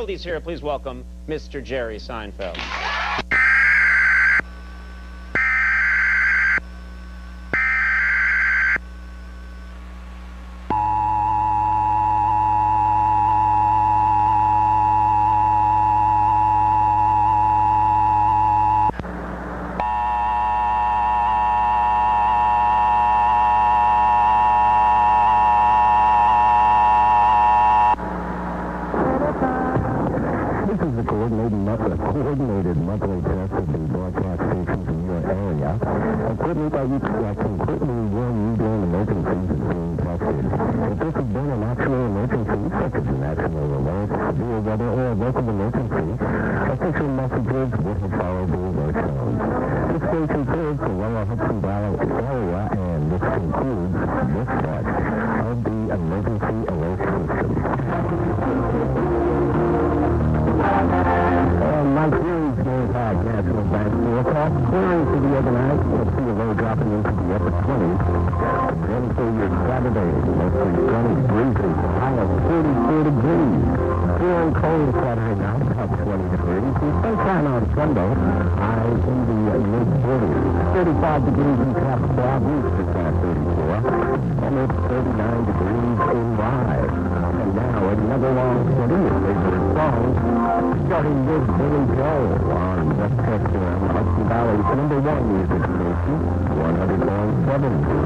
oldies here. Please welcome Mr. Jerry Seinfeld. Coordinated monthly test of the broadcast stations in your area. Equipment by each section quickly will you during emergencies is being tested. If this has been an actual emergency, such as a national alert, severe weather, or a local emergency, official messages would have followed the alert tones. This station serves the lower Hudson Valley area, and this concludes this part of the emergency alert system. My series may have National Bank forecast clearing for the overnight. We'll see a low dropping into the upper 20s. Then for your Saturday, mostly sunny, breezy, high of 44 degrees. Cool and cold Saturday night, up 20 degrees. And sunshine on Sunday, high in the mid-40s. 35 degrees in Capital, East is at 34. And it's 39 degrees in Rye. And now another long study of favorite songs, starting with Billy Joel on Westchester and Hudson Valley's #1 music station, 100.7.